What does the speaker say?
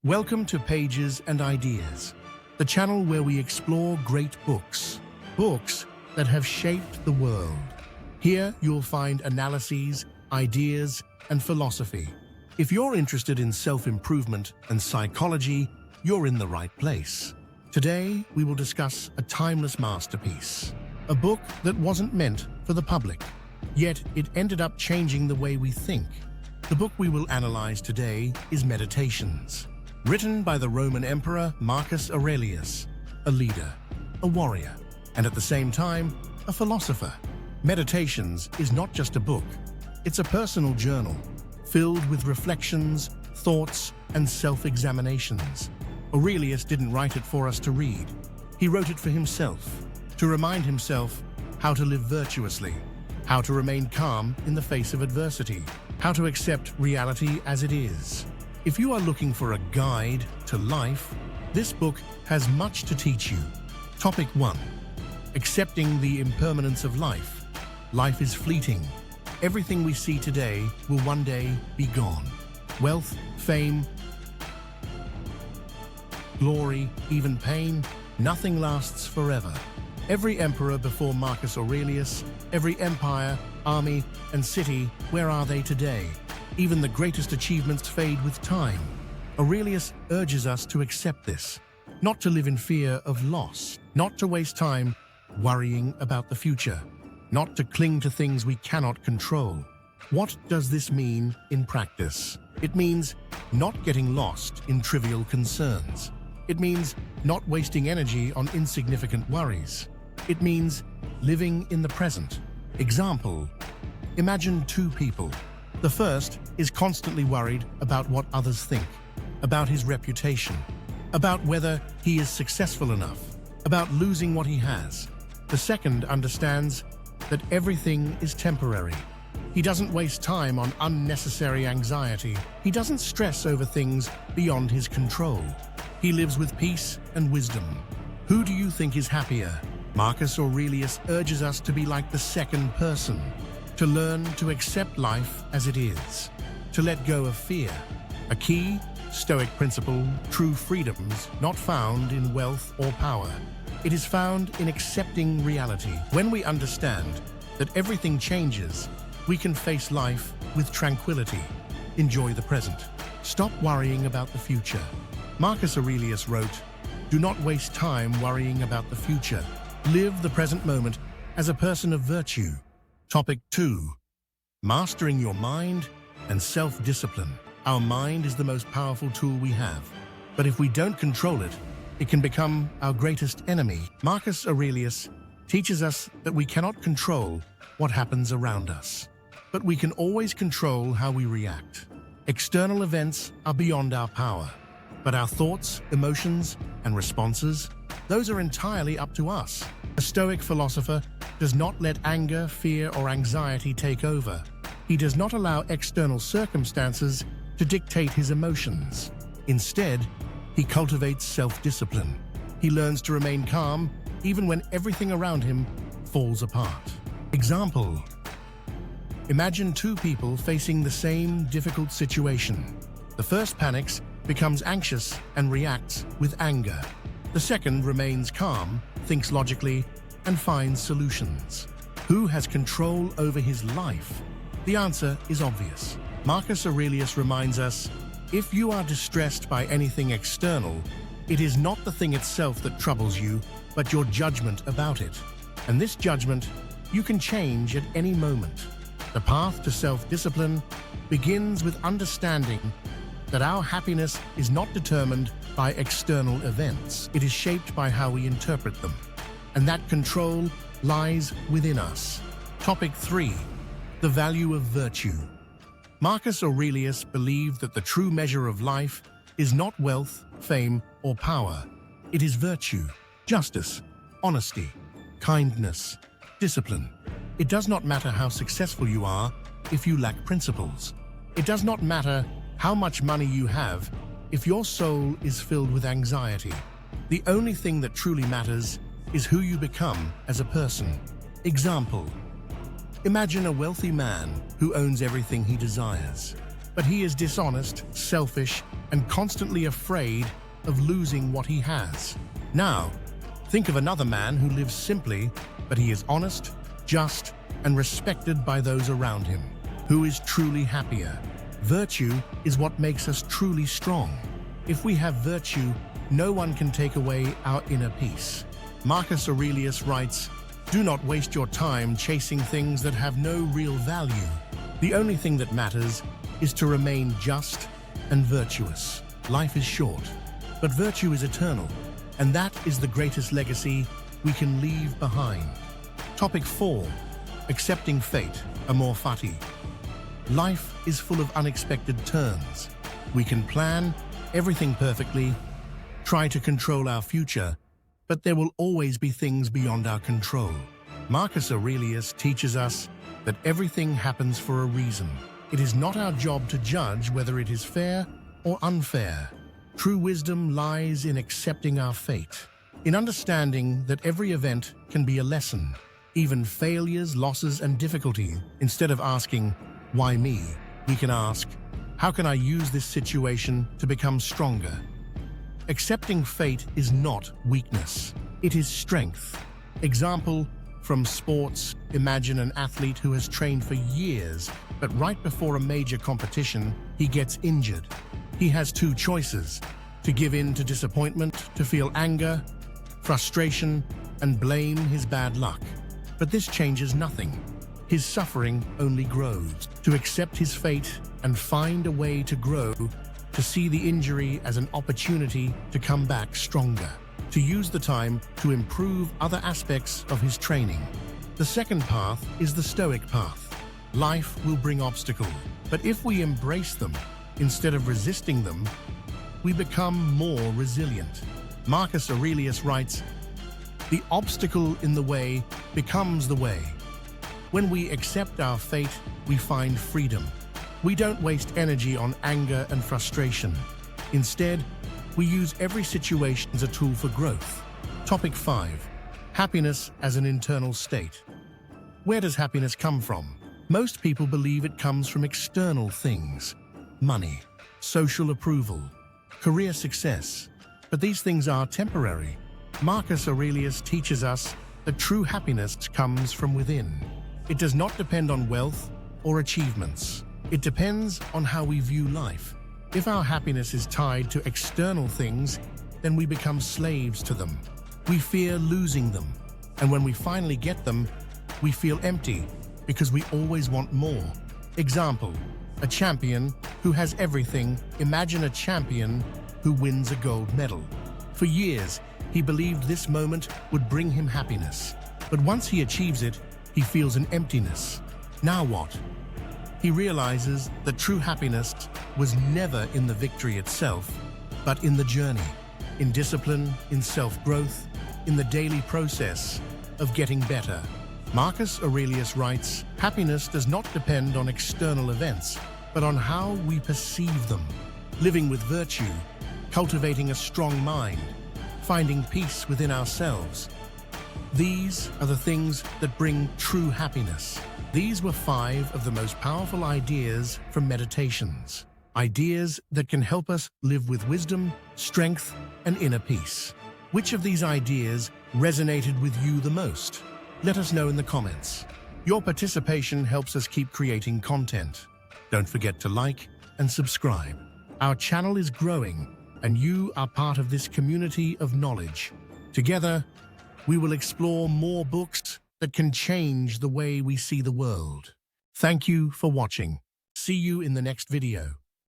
Welcome to Pages and Ideas, the channel where we explore great books, books that have shaped the world. Here you'll find analyses, ideas, and philosophy. If you're interested in self-improvement and psychology, you're in the right place. Today, we will discuss a timeless masterpiece, a book that wasn't meant for the public, yet it ended up changing the way we think. The book we will analyze today is Meditations, written by the Roman Emperor Marcus Aurelius, a leader, a warrior, and at the same time, a philosopher. Meditations is not just a book, it's a personal journal, filled with reflections, thoughts, and self-examinations. Aurelius didn't write it for us to read. He wrote it for himself, to remind himself how to live virtuously, how to remain calm in the face of adversity, how to accept reality as it is. If you are looking for a guide to life, this book has much to teach you. Topic 1. Accepting the impermanence of life. Life is fleeting. Everything we see today will one day be gone. Wealth, fame, glory, even pain, nothing lasts forever. Every emperor before Marcus Aurelius, every empire, army, and city, where are they today? Even the greatest achievements fade with time. Aurelius urges us to accept this, not to live in fear of loss, not to waste time worrying about the future, not to cling to things we cannot control. What does this mean in practice? It means not getting lost in trivial concerns. It means not wasting energy on insignificant worries. It means living in the present. Example: imagine two people. The first is constantly worried about what others think, about his reputation, about whether he is successful enough, about losing what he has. The second understands that everything is temporary. He doesn't waste time on unnecessary anxiety. He doesn't stress over things beyond his control. He lives with peace and wisdom. Who do you think is happier? Marcus Aurelius urges us to be like the second person, to learn to accept life as it is, to let go of fear. A key Stoic principle: true freedom's not found in wealth or power. It is found in accepting reality. When we understand that everything changes, we can face life with tranquility. Enjoy the present. Stop worrying about the future. Marcus Aurelius wrote, "Do not waste time worrying about the future. Live the present moment as a person of virtue." Topic 2. Mastering your mind and self-discipline. Our mind is the most powerful tool we have, but if we don't control it, it can become our greatest enemy. Marcus Aurelius teaches us that we cannot control what happens around us, but we can always control how we react. External events are beyond our power, but our thoughts, emotions, and responses, those are entirely up to us. A Stoic philosopher does not let anger, fear, or anxiety take over. He does not allow external circumstances to dictate his emotions. Instead, he cultivates self-discipline. He learns to remain calm even when everything around him falls apart. Example: imagine two people facing the same difficult situation. The first panics, becomes anxious, and reacts with anger. The second remains calm, thinks logically, and finds solutions. Who has control over his life? The answer is obvious. Marcus Aurelius reminds us, if you are distressed by anything external, it is not the thing itself that troubles you, but your judgment about it. And this judgment you can change at any moment. The path to self-discipline begins with understanding that our happiness is not determined by external events. It is shaped by how we interpret them. And that control lies within us. Topic 3. The value of virtue. Marcus Aurelius believed that the true measure of life is not wealth, fame, or power. It is virtue, justice, honesty, kindness, discipline. It does not matter how successful you are if you lack principles. It does not matter how much money you have if your soul is filled with anxiety. The only thing that truly matters is who you become as a person. Example: imagine a wealthy man who owns everything he desires, but he is dishonest, selfish, and constantly afraid of losing what he has. Now, think of another man who lives simply, but he is honest, just, and respected by those around him. Who is truly happier? Virtue is what makes us truly strong. If we have virtue, no one can take away our inner peace. Marcus Aurelius writes, "Do not waste your time chasing things that have no real value. The only thing that matters is to remain just and virtuous." Life is short, but virtue is eternal, and that is the greatest legacy we can leave behind. Topic 4. Accepting fate, amor fati. Life is full of unexpected turns. We can plan everything perfectly, try to control our future, but there will always be things beyond our control. Marcus Aurelius teaches us that everything happens for a reason. It is not our job to judge whether it is fair or unfair. True wisdom lies in accepting our fate, in understanding that every event can be a lesson, even failures, losses, and difficulty. Instead of asking, "Why me?" we can ask, "How can I use this situation to become stronger?" Accepting fate is not weakness, it is strength. Example from sports: imagine an athlete who has trained for years, but right before a major competition, he gets injured. He has two choices: to give in to disappointment, to feel anger, frustration, and blame his bad luck. But this changes nothing. His suffering only grows. To accept his fate and find a way to grow, to see the injury as an opportunity to come back stronger, to use the time to improve other aspects of his training. The second path is the Stoic path. Life will bring obstacles, but if we embrace them instead of resisting them, we become more resilient. Marcus Aurelius writes, "The obstacle in the way becomes the way." When we accept our fate, we find freedom. We don't waste energy on anger and frustration. Instead, we use every situation as a tool for growth. Topic 5. Happiness as an internal state. Where does happiness come from? Most people believe it comes from external things: money, social approval, career success. But these things are temporary. Marcus Aurelius teaches us that true happiness comes from within. It does not depend on wealth or achievements. It depends on how we view life. If our happiness is tied to external things, then we become slaves to them. We fear losing them, and when we finally get them, we feel empty because we always want more. Example, a champion who has everything. Imagine a champion who wins a gold medal. For years, he believed this moment would bring him happiness. But once he achieves it, he feels an emptiness. Now what? He realizes that true happiness was never in the victory itself, but in the journey, in discipline, in self-growth, in the daily process of getting better. Marcus Aurelius writes, "Happiness does not depend on external events, but on how we perceive them. Living with virtue, cultivating a strong mind, finding peace within ourselves. These are the things that bring true happiness." These were 5 of the most powerful ideas from Meditations. Ideas that can help us live with wisdom, strength, and inner peace. Which of these ideas resonated with you the most? Let us know in the comments. Your participation helps us keep creating content. Don't forget to like and subscribe. Our channel is growing, and you are part of this community of knowledge. Together, we will explore more books that can change the way we see the world. Thank you for watching. See you in the next video.